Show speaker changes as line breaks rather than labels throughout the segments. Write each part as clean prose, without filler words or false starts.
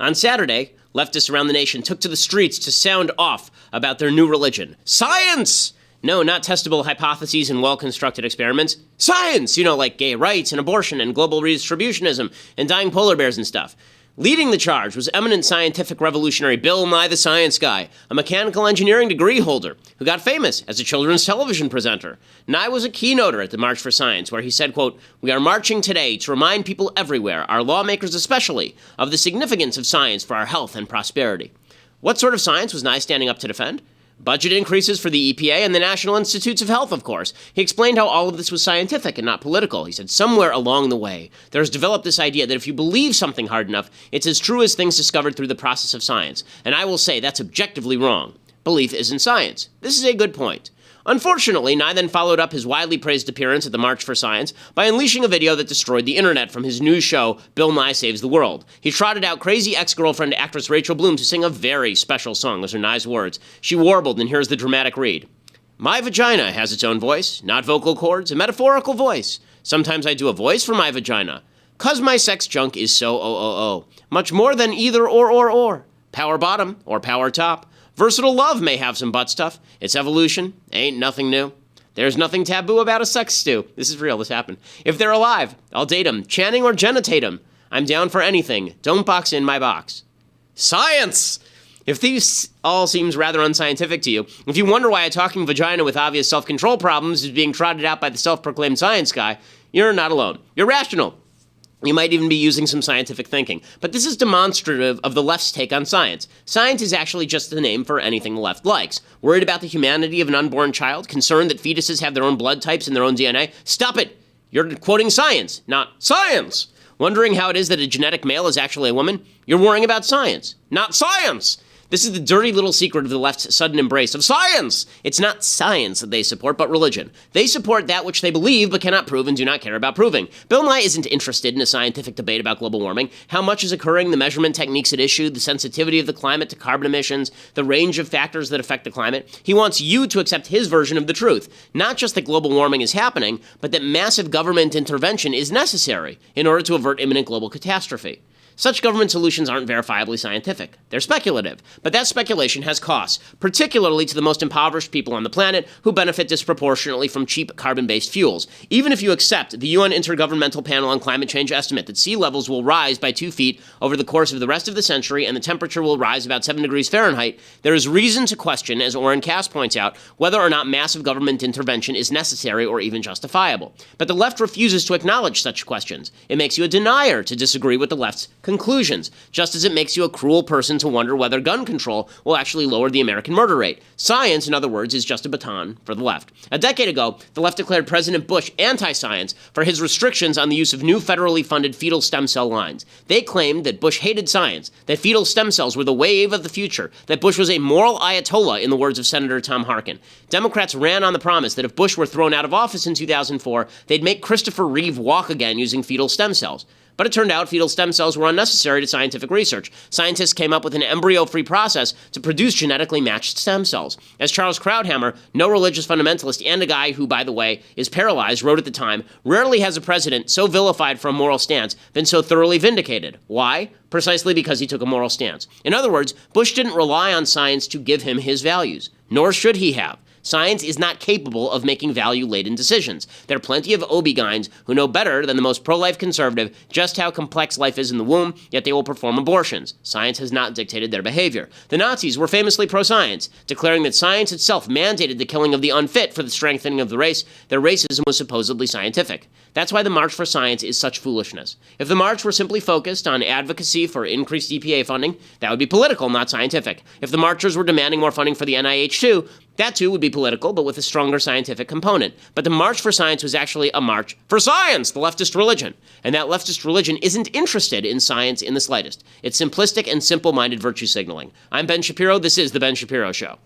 On Saturday, leftists around the nation took to the streets to sound off about their new religion. Science! No, not testable hypotheses and well-constructed experiments. Science! Like gay rights and abortion and global redistributionism and dying polar bears and stuff. Leading the charge was eminent scientific revolutionary Bill Nye the Science Guy, a mechanical engineering degree holder who got famous as a children's television presenter. Nye was a keynoter at the March for Science, where he said, quote, "We are marching today to remind people everywhere, our lawmakers especially, of the significance of science for our health and prosperity." What sort of science was Nye standing up to defend? Budget increases for the EPA and the National Institutes of Health, of course. He explained how all of this was scientific and not political. He said, somewhere along the way, there's developed this idea that if you believe something hard enough, it's as true as things discovered through the process of science. And I will say that's objectively wrong. Belief isn't science. This is a good point. Unfortunately, Nye then followed up his widely praised appearance at the March for Science by unleashing a video that destroyed the internet from his news show, Bill Nye Saves the World. He trotted out crazy ex-girlfriend actress Rachel Bloom to sing a very special song. Those are Nye's words. She warbled, and here's the dramatic read. "My vagina has its own voice, not vocal cords, a metaphorical voice. Sometimes I do a voice for my vagina. 'Cause my sex junk is so oh. Much more than either or. Power bottom or power top. Versatile love may have some butt stuff. It's evolution. Ain't nothing new. There's nothing taboo about a sex stew." This is real. This happened. "If they're alive, I'll date 'em. Channing or Jenna Tatum. I'm down for anything. Don't box in my box." Science! If these all seems rather unscientific to you, if you wonder why a talking vagina with obvious self-control problems is being trotted out by the self-proclaimed science guy, you're not alone. You're rational. You might even be using some scientific thinking. But this is demonstrative of the left's take on science. Science is actually just the name for anything the left likes. Worried about the humanity of an unborn child? Concerned that fetuses have their own blood types and their own DNA? Stop it! You're quoting science, not science! Wondering how it is that a genetic male is actually a woman? You're worrying about science, not science! This is the dirty little secret of the left's sudden embrace of science. It's not science that they support, but religion. They support that which they believe but cannot prove and do not care about proving. Bill Nye isn't interested in a scientific debate about global warming, how much is occurring, the measurement techniques at issue, the sensitivity of the climate to carbon emissions, the range of factors that affect the climate. He wants you to accept his version of the truth. Not just that global warming is happening, but that massive government intervention is necessary in order to avert imminent global catastrophe. Such government solutions aren't verifiably scientific. They're speculative, but that speculation has costs, particularly to the most impoverished people on the planet who benefit disproportionately from cheap carbon-based fuels. Even if you accept the UN Intergovernmental Panel on Climate Change estimate that sea levels will rise by 2 feet over the course of the rest of the century and the temperature will rise about 7 degrees Fahrenheit, there is reason to question, as Oren Cass points out, whether or not massive government intervention is necessary or even justifiable. But the left refuses to acknowledge such questions. It makes you a denier to disagree with the left's conclusions, just as it makes you a cruel person to wonder whether gun control will actually lower the American murder rate. Science, in other words, is just a baton for the left. A decade ago, the left declared President Bush anti-science for his restrictions on the use of new federally funded fetal stem cell lines. They claimed that Bush hated science, that fetal stem cells were the wave of the future, that Bush was a moral ayatollah, in the words of Senator Tom Harkin. Democrats ran on the promise that if Bush were thrown out of office in 2004, they'd make Christopher Reeve walk again using fetal stem cells. But it turned out fetal stem cells were unnecessary to scientific research. Scientists came up with an embryo-free process to produce genetically matched stem cells. As Charles Krauthammer, no religious fundamentalist and a guy who, by the way, is paralyzed, wrote at the time, rarely has a president so vilified for a moral stance been so thoroughly vindicated. Why? Precisely because he took a moral stance. In other words, Bush didn't rely on science to give him his values, nor should he have. Science is not capable of making value-laden decisions. There are plenty of OB-GYNs who know better than the most pro-life conservative just how complex life is in the womb, yet they will perform abortions. Science has not dictated their behavior. The Nazis were famously pro-science, declaring that science itself mandated the killing of the unfit for the strengthening of the race. Their racism was supposedly scientific. That's why the March for Science is such foolishness. If the march were simply focused on advocacy for increased EPA funding, that would be political, not scientific. If the marchers were demanding more funding for the NIH too, that too would be political, but with a stronger scientific component. But the March for Science was actually a march for science, the leftist religion. And that leftist religion isn't interested in science in the slightest. It's simplistic and simple-minded virtue signaling. I'm Ben Shapiro. This is The Ben Shapiro Show.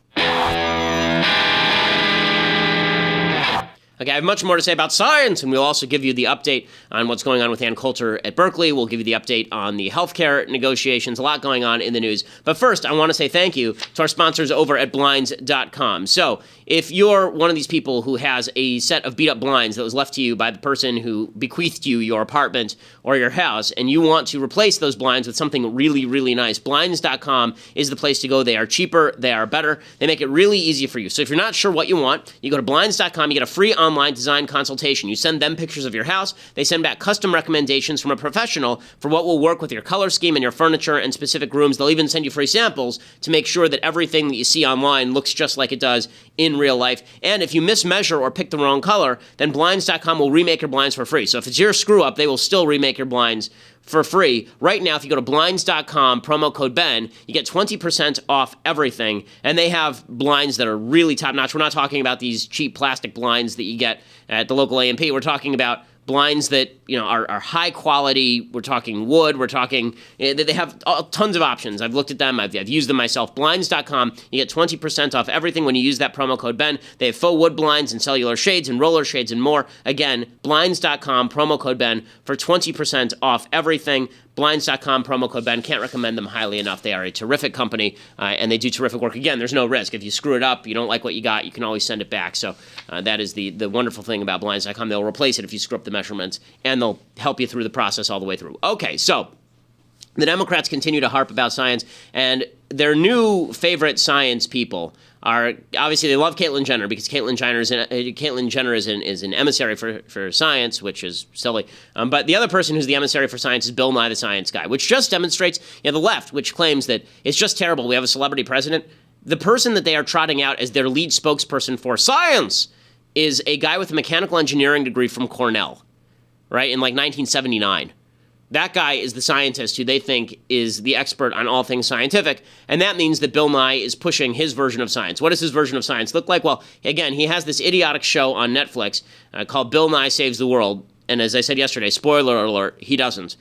Okay, I have much more to say about science, and we'll also give you the update on what's going on with Ann Coulter at Berkeley. We'll give you the update on the healthcare negotiations, a lot going on in the news. But first, I want to say thank you to our sponsors over at Blinds.com. So, if you're one of these people who has a set of beat-up blinds that was left to you by the person who bequeathed you your apartment or your house, and you want to replace those blinds with something really, really nice, Blinds.com is the place to go. They are cheaper, they are better, they make it really easy for you. So if you're not sure what you want, you go to Blinds.com, you get a free online design consultation. You send them pictures of your house, they send back custom recommendations from a professional for what will work with your color scheme and your furniture and specific rooms. They'll even send you free samples to make sure that everything that you see online looks just like it does in real life. And if you mismeasure or pick the wrong color, then Blinds.com will remake your blinds for free. So if it's your screw up, they will still remake your blinds for free. Right now, if you go to Blinds.com, promo code Ben, you get 20% off everything. And they have blinds that are really top-notch. We're not talking about these cheap plastic blinds that you get at the local A&P. We're talking about blinds that, are high quality. We're talking wood. We're talking, they have tons of options. I've looked at them. I've used them myself. Blinds.com, you get 20% off everything when you use that promo code Ben. They have faux wood blinds and cellular shades and roller shades and more. Again, Blinds.com, promo code Ben for 20% off everything. Blinds.com, promo code Ben. Can't recommend them highly enough. They are a terrific company, and they do terrific work. Again, there's no risk. If you screw it up, you don't like what you got, you can always send it back. So that is the wonderful thing about Blinds.com. They'll replace it if you screw up the measurements, and they'll help you through the process all the way through. Okay, so the Democrats continue to harp about science, and their new favorite science people are, obviously, they love Caitlyn Jenner because Caitlyn Jenner is an emissary for science, which is silly. But the other person who's the emissary for science is Bill Nye the Science Guy, which just demonstrates, the left, which claims that it's just terrible, we have a celebrity president. The person that they are trotting out as their lead spokesperson for science is a guy with a mechanical engineering degree from Cornell, right, in like 1979. That guy is the scientist who they think is the expert on all things scientific, and that means that Bill Nye is pushing his version of science. What does his version of science look like? Well, again, he has this idiotic show on Netflix called Bill Nye Saves the World, and as I said yesterday, spoiler alert, he doesn't.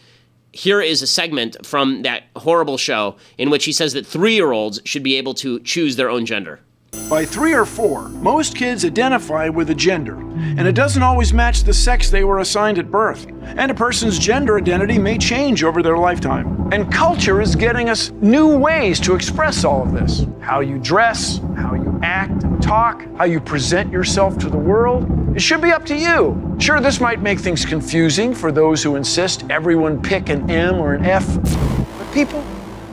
Here is a segment from that horrible show in which he says that 3-year-olds should be able to choose their own gender.
By 3 or 4, most kids identify with a gender, and it doesn't always match the sex they were assigned at birth. And a person's gender identity may change over their lifetime. And culture is getting us new ways to express all of this. How you dress, how you act and talk, how you present yourself to the world. It should be up to you. Sure, this might make things confusing for those who insist everyone pick an M or an F. But people,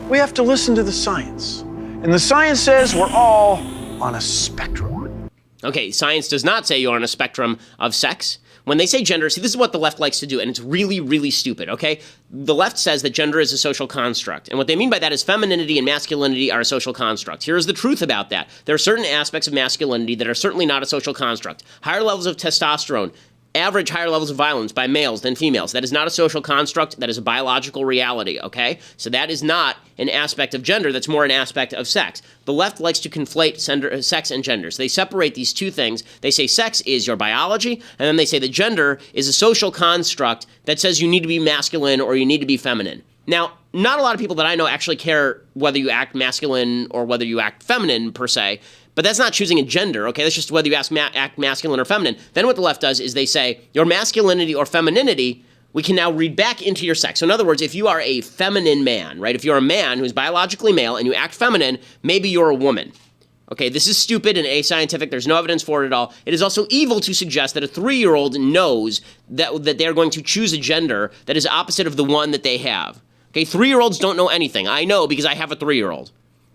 we have to listen to the science. And the science says we're all on a spectrum.
Okay, science does not say you're on a spectrum of sex. When they say gender, see, this is what the left likes to do, and it's really, really stupid, okay? The left says that gender is a social construct, and what they mean by that is femininity and masculinity are a social construct. Here's the truth about that. There are certain aspects of masculinity that are certainly not a social construct. Higher levels of testosterone, average higher levels of violence by males than females. That is not a social construct. That is a biological reality, okay? So that is not an aspect of gender. That's more an aspect of sex. The left likes to conflate sex and gender. So they separate these two things. They say sex is your biology, and then they say that gender is a social construct that says you need to be masculine or you need to be feminine. Now, not a lot of people that I know actually care whether you act masculine or whether you act feminine, per se. But that's not choosing a gender, okay? That's just whether you act masculine or feminine. Then what the left does is they say, your masculinity or femininity, we can now read back into your sex. So in other words, if you are a feminine man, right? If you're a man who's biologically male and you act feminine, maybe you're a woman. Okay, this is stupid and ascientific. There's no evidence for it at all. It is also evil to suggest that a 3-year-old knows that they're going to choose a gender that is opposite of the one that they have. Okay, 3-year-olds don't know anything. I know because I have a 3-year-old.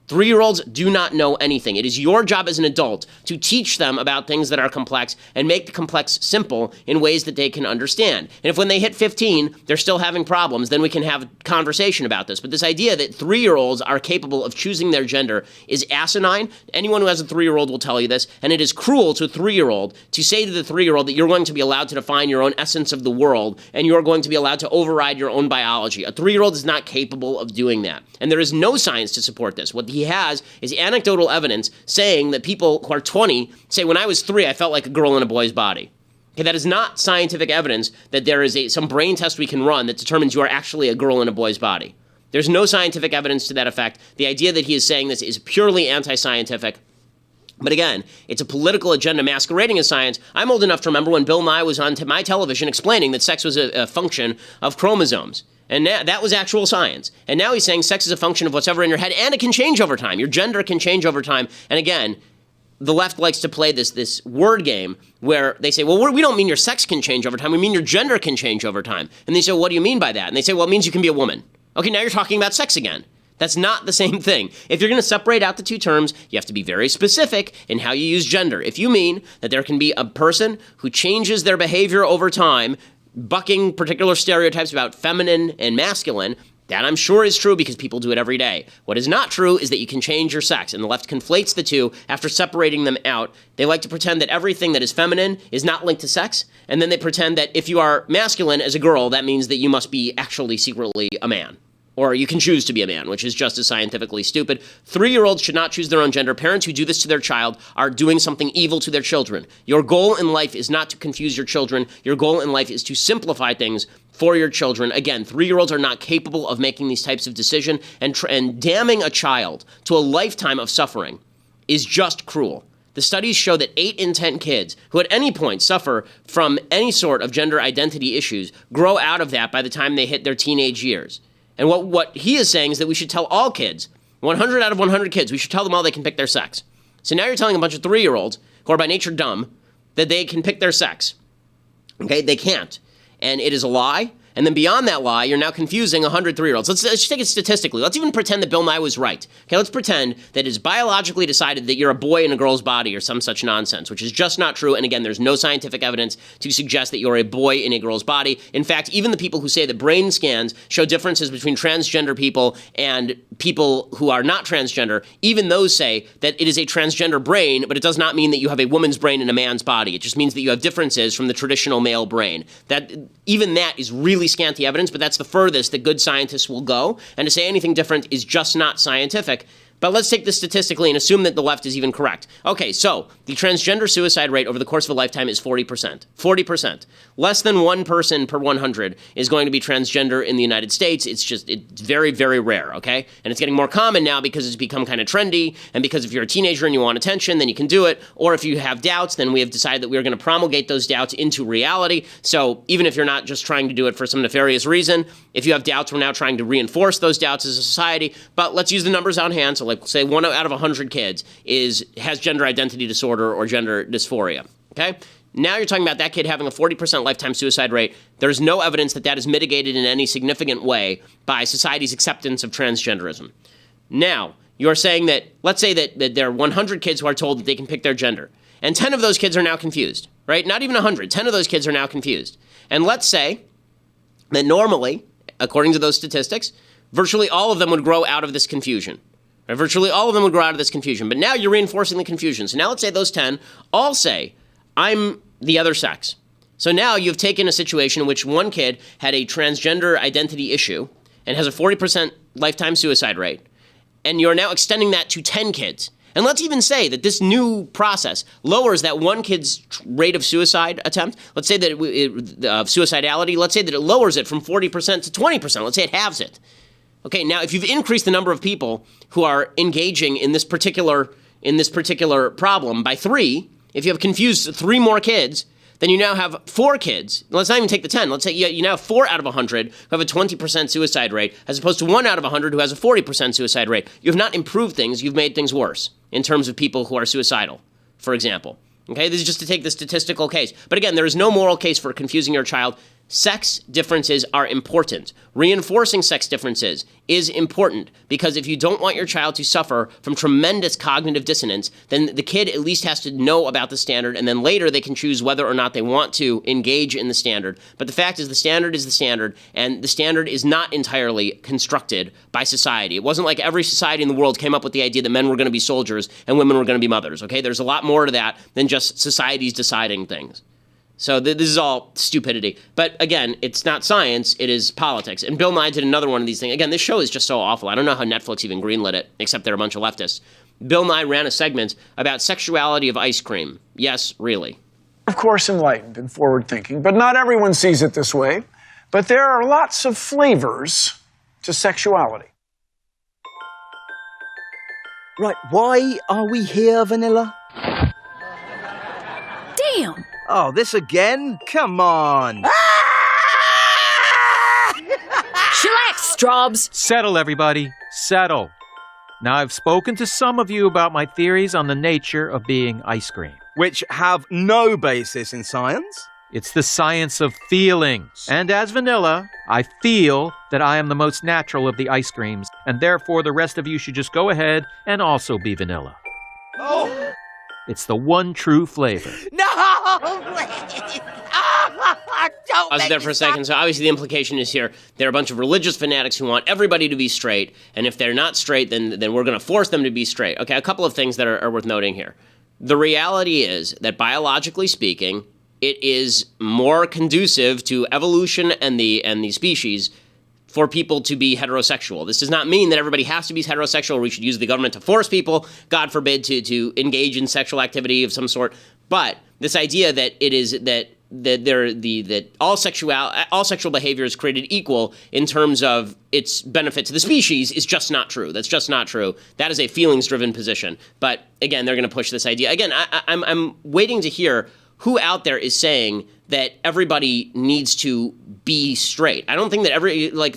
3-year-olds do not know anything. It is your job as an adult to teach them about things that are complex and make the complex simple in ways that they can understand. And if when they hit 15, they're still having problems, then we can have a conversation about this. But this idea that 3-year-olds are capable of choosing their gender is asinine. Anyone who has a 3-year-old will tell you this. And it is cruel to a 3-year-old to say to the 3-year-old that you're going to be allowed to define your own essence of the world and you're going to be allowed to override your own biology. A 3-year-old is not capable of doing that. And there is no science to support this. What he has is anecdotal evidence saying that people who are 20 say, when I was 3, I felt like a girl in a boy's body. Okay, that is not scientific evidence that there is some brain test we can run that determines you are actually a girl in a boy's body. There's no scientific evidence to that effect. The idea that he is saying this is purely anti-scientific. But again, it's a political agenda masquerading as science. I'm old enough to remember when Bill Nye was on my television explaining that sex was a function of chromosomes. And that was actual science. And now he's saying sex is a function of what's ever in your head, and it can change over time. Your gender can change over time. And again, the left likes to play this word game where they say, well, we don't mean your sex can change over time. We mean your gender can change over time. And they say, what do you mean by that? And they say, well, it means you can be a woman. Okay, now you're talking about sex again. That's not the same thing. If you're going to separate out the two terms, you have to be very specific in how you use gender. If you mean that there can be a person who changes their behavior over time, bucking particular stereotypes about feminine and masculine, that I'm sure is true because people do it every day. What is not true is that you can change your sex, and the left conflates the two after separating them out. They like to pretend that everything that is feminine is not linked to sex, and then they pretend that if you are masculine as a girl, that means that you must be actually secretly a man. Or you can choose to be a man, which is just as scientifically stupid. 3-year-olds should not choose their own gender. Parents who do this to their child are doing something evil to their children. Your goal in life is not to confuse your children. Your goal in life is to simplify things for your children. Again, 3-year-olds are not capable of making these types of decisions, and damning a child to a lifetime of suffering is just cruel. The studies show that 8 in 10 kids who at any point suffer from any sort of gender identity issues grow out of that by the time they hit their teenage years. And what he is saying is that we should tell all kids, 100 out of 100 kids, we should tell them all they can pick their sex. So now you're telling a bunch of 3-year-olds, who are by nature dumb, that they can pick their sex. Okay, they can't. And it is a lie. And then beyond that lie, you're now confusing 100 3-year-olds. Let's just take it statistically. Let's even pretend that Bill Nye was right. Okay, let's pretend that it's biologically decided that you're a boy in a girl's body or some such nonsense, which is just not true. And again, there's no scientific evidence to suggest that you're a boy in a girl's body. In fact, even the people who say that brain scans show differences between transgender people and people who are not transgender, even those say that it is a transgender brain, but it does not mean that you have a woman's brain in a man's body. It just means that you have differences from the traditional male brain. Even that is really scanty evidence, but that's the furthest that good scientists will go. And to say anything different is just not scientific. But let's take this statistically and assume that the left is even correct. Okay, so the transgender suicide rate over the course of a lifetime is 40%. 40%. Less than 1 person per 100 is going to be transgender in the United States. It's very, very rare, okay? And it's getting more common now because it's become kind of trendy, and because if you're a teenager and you want attention, then you can do it. Or if you have doubts, then we have decided that we are going to promulgate those doubts into reality. So even if you're not just trying to do it for some nefarious reason, if you have doubts, we're now trying to reinforce those doubts as a society. But let's use the numbers on hand. So like say 1 out of 100 kids has gender identity disorder or gender dysphoria, okay? Now you're talking about that kid having a 40% lifetime suicide rate. There's no evidence that that is mitigated in any significant way by society's acceptance of transgenderism. Now, you're saying that, let's say that there are 100 kids who are told that they can pick their gender, and 10 of those kids are now confused, right? Not even 100, 10 of those kids are now confused. And let's say that normally, according to those statistics, virtually all of them would grow out of this confusion. Right? Virtually all of them would grow out of this confusion. But now you're reinforcing the confusion. So now let's say those 10 all say, I'm the other sex. So now you've taken a situation in which one kid had a transgender identity issue and has a 40% lifetime suicide rate, and you're now extending that to 10 kids. And let's even say that this new process lowers that one kid's rate of suicide attempt. Let's say that suicidality, let's say that it lowers it from 40% to 20%. Let's say it halves it. Okay, now if you've increased the number of people who are engaging in this particular problem by 3, if you have confused 3 more kids, then you now have 4 kids. Let's not even take the 10. Let's say you now have 4 out of 100 who have a 20% suicide rate, as opposed to 1 out of 100 who has a 40% suicide rate. You have not improved things. You've made things worse in terms of people who are suicidal, for example. Okay, this is just to take the statistical case. But again, there is no moral case for confusing your child. Sex differences are important. Reinforcing sex differences is important because if you don't want your child to suffer from tremendous cognitive dissonance, then the kid at least has to know about the standard, and then later they can choose whether or not they want to engage in the standard. But the fact is the standard, and the standard is not entirely constructed by society. It wasn't like every society in the world came up with the idea that men were going to be soldiers and women were going to be mothers, okay? There's a lot more to that than just societies deciding things. So this is all stupidity. But again, it's not science, it is politics. And Bill Nye did another one of these things. Again, this show is just so awful. I don't know how Netflix even greenlit it, except they're a bunch of leftists. Bill Nye ran a segment about sexuality of ice cream. Yes, really.
Of course, enlightened and forward-thinking, but not everyone sees it this way. But there are lots of flavors to sexuality.
Right, why are we here, Vanilla? Oh, this again? Come on.
Chillax, Straubs.
Settle, everybody. Settle. Now, I've spoken to some of you about my theories on the nature of being ice cream.
Which have no basis in science.
It's the science of feelings. And as vanilla, I feel that I am the most natural of the ice creams, and therefore the rest of you should just go ahead and also be vanilla.
Oh!
It's the one true flavor.
No! Please! Don't
I was
make
there
me
for a
stop.
second, so obviously the implication is here, there are a bunch of religious fanatics who want everybody to be straight, and if they're not straight, then we're going to force them to be straight. Okay, a couple of things that are worth noting here. The reality is that biologically speaking, it is more conducive to evolution and the species for people to be heterosexual. This does not mean that everybody has to be heterosexual, or we should use the government to force people, God forbid, to engage in sexual activity of some sort. But this idea that it is that all sexual behavior is created equal in terms of its benefit to the species is just not true. That's just not true. That is a feelings-driven position. But again, they're going to push this idea. Again, I'm waiting to hear who out there is saying that everybody needs to be straight. I don't think that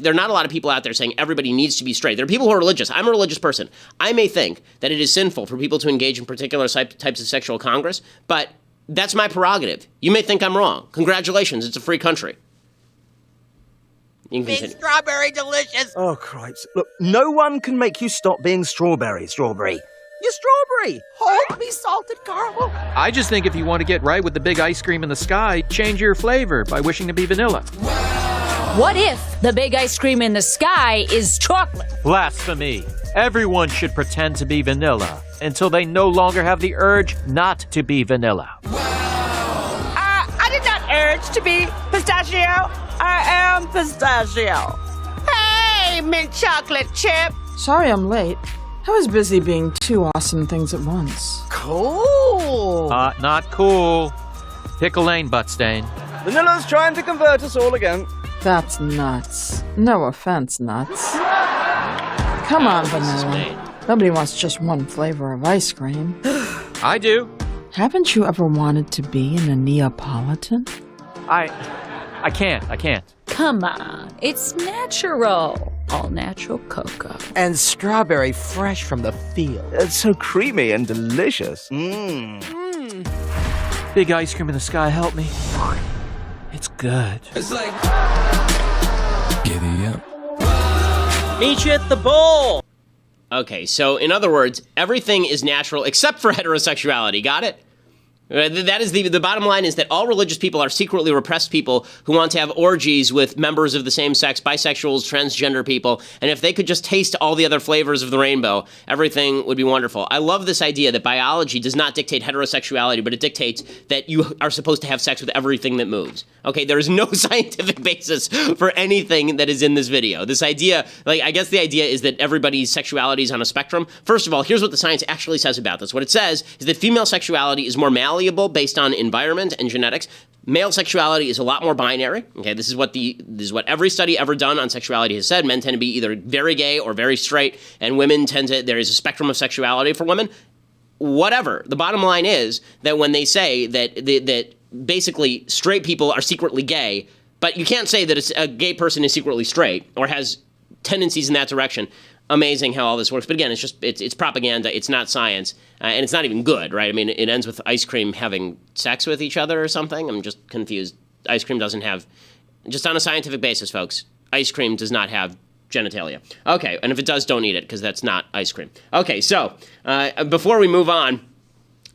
there are not a lot of people out there saying everybody needs to be straight. There are people who are religious. I'm a religious person. I may think that it is sinful for people to engage in particular types of sexual congress, but that's my prerogative. You may think I'm wrong. Congratulations, it's a free country. You can
Big
continue.
strawberry delicious.
Oh, Christ. Look, no one can make you stop being strawberry. You're strawberry.
Hold me, salted caramel.
I just think if you want to get right with the big ice cream in the sky, change your flavor by wishing to be vanilla.
What if the big ice cream in the sky is chocolate?
Blasphemy. Everyone should pretend to be vanilla until they no longer have the urge not to be vanilla.
I did not urge to be pistachio. I am pistachio. Hey, mint chocolate chip.
Sorry I'm late. I was busy being two awesome things at once.
Cool.
Not cool. Pickle lane, butt stain.
Vanilla's trying to convert us all again.
That's nuts. No offense, nuts. Come on, Vanilla. Nobody wants just one flavor of ice cream.
I do.
Haven't you ever wanted to be in a Neapolitan?
I can't.
Come on, it's natural. All natural cocoa.
And strawberry fresh from the field.
It's so creamy and delicious.
Big ice cream in the sky, help me. It's good.
It's like giddy up.
Meet you at the bowl.
Okay, so in other words, everything is natural except for heterosexuality. Got it? That is the bottom line is that all religious people are secretly repressed people who want to have orgies with members of the same sex, bisexuals, transgender people, and if they could just taste all the other flavors of the rainbow, everything would be wonderful. I love this idea that biology does not dictate heterosexuality, but it dictates that you are supposed to have sex with everything that moves. Okay, there is no scientific basis for anything that is in this video. This idea, I guess the idea is that everybody's sexuality is on a spectrum. First of all, here's what the science actually says about this. What it says is that female sexuality is more malleable based on environment and genetics. Male sexuality is a lot more binary. Okay, this is what every study ever done on sexuality has said. Men tend to be either very gay or very straight, and women there is a spectrum of sexuality for women. Whatever. The bottom line is that when they say that basically straight people are secretly gay, but you can't say that a gay person is secretly straight or has tendencies in that direction. Amazing how all this works. But again, it's propaganda. It's not science. And it's not even good, right? I mean, it ends with ice cream having sex with each other or something. I'm just confused. Ice cream doesn't have, just on a scientific basis, folks, ice cream does not have genitalia. Okay, and if it does, don't eat it, because that's not ice cream. Okay, so before we move on,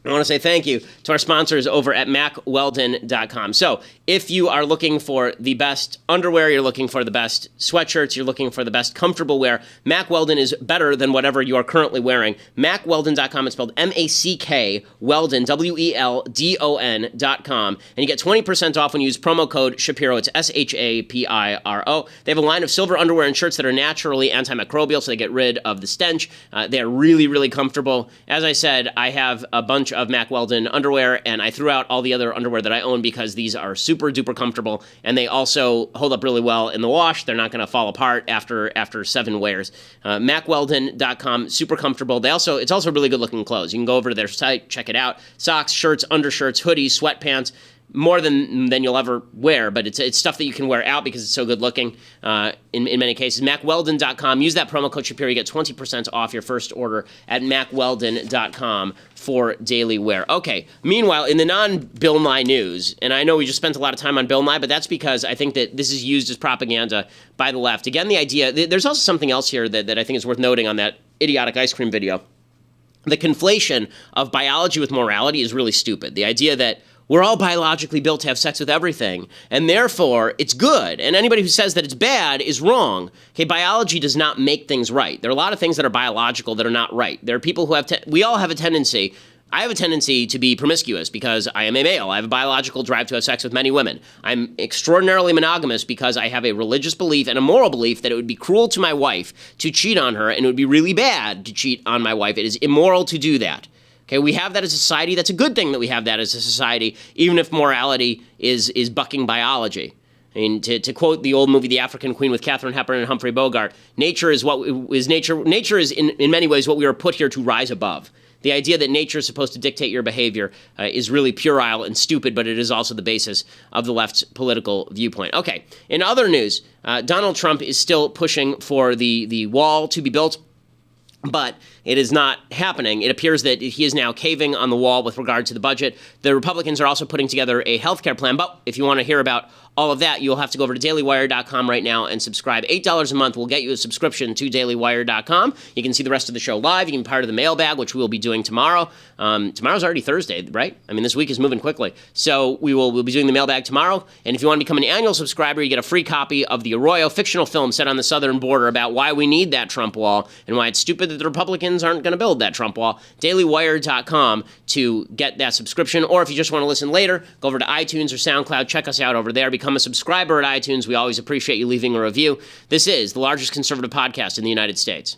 I want to say thank you to our sponsors over at MacWeldon.com. So if you are looking for the best underwear, you're looking for the best sweatshirts, you're looking for the best comfortable wear, Mack Weldon is better than whatever you are currently wearing. MacWeldon.com, it's spelled M-A-C-K, Weldon, W-E-L-D-O-N.com. And you get 20% off when you use promo code Shapiro. It's S-H-A-P-I-R-O. They have a line of silver underwear and shirts that are naturally antimicrobial, so they get rid of the stench. They're really, really comfortable. As I said, I have a bunch of Mack Weldon underwear, and I threw out all the other underwear that I own because these are super duper comfortable, and they also hold up really well in the wash. They're not going to fall apart after 7 wears. MacWeldon.com, super comfortable. It's also really good looking clothes. You can go over to their site, check it out. Socks, shirts, undershirts, hoodies, sweatpants. more than you'll ever wear, but it's stuff that you can wear out because it's so good looking in many cases. MacWeldon.com. Use that promo code Shapiro. You get 20% off your first order at MacWeldon.com for daily wear. Okay, meanwhile, in the non-Bill Nye news, and I know we just spent a lot of time on Bill Nye, but that's because I think that this is used as propaganda by the left. Again, the idea, there's also something else here that I think is worth noting on that idiotic ice cream video. The conflation of biology with morality is really stupid. The idea that we're all biologically built to have sex with everything, and therefore it's good. And anybody who says that it's bad is wrong. Okay, biology does not make things right. There are a lot of things that are biological that are not right. There are people who have, we all have a tendency, I have a tendency to be promiscuous because I am a male. I have a biological drive to have sex with many women. I'm extraordinarily monogamous because I have a religious belief and a moral belief that it would be cruel to my wife to cheat on her, and it would be really bad to cheat on my wife. It is immoral to do that. Okay, we have that as a society. That's a good thing that we have that as a society, even if morality is bucking biology. I mean, to quote the old movie The African Queen with Katharine Hepburn and Humphrey Bogart, nature is nature is in many ways what we were put here to rise above. The idea that nature is supposed to dictate your behavior is really puerile and stupid, but it is also the basis of the left's political viewpoint. Okay, in other news, Donald Trump is still pushing for the wall to be built, but it is not happening. It appears that he is now caving on the wall with regard to the budget. The Republicans are also putting together a healthcare plan, but if you want to hear about all of that, you'll have to go over to dailywire.com right now and subscribe. $8 a month will get you a subscription to dailywire.com. You can see the rest of the show live. You can be part of the mailbag, which we'll be doing tomorrow. Tomorrow's already Thursday, right? I mean, this week is moving quickly. So we'll be doing the mailbag tomorrow. And if you want to become an annual subscriber, you get a free copy of the Arroyo fictional film set on the southern border about why we need that Trump wall and why it's stupid that the Republicans aren't going to build that Trump wall. dailywire.com to get that subscription. Or if you just want to listen later, go over to iTunes or SoundCloud. Check us out over there. Become a subscriber at iTunes. We always appreciate you leaving a review. This is the largest conservative podcast in the United States.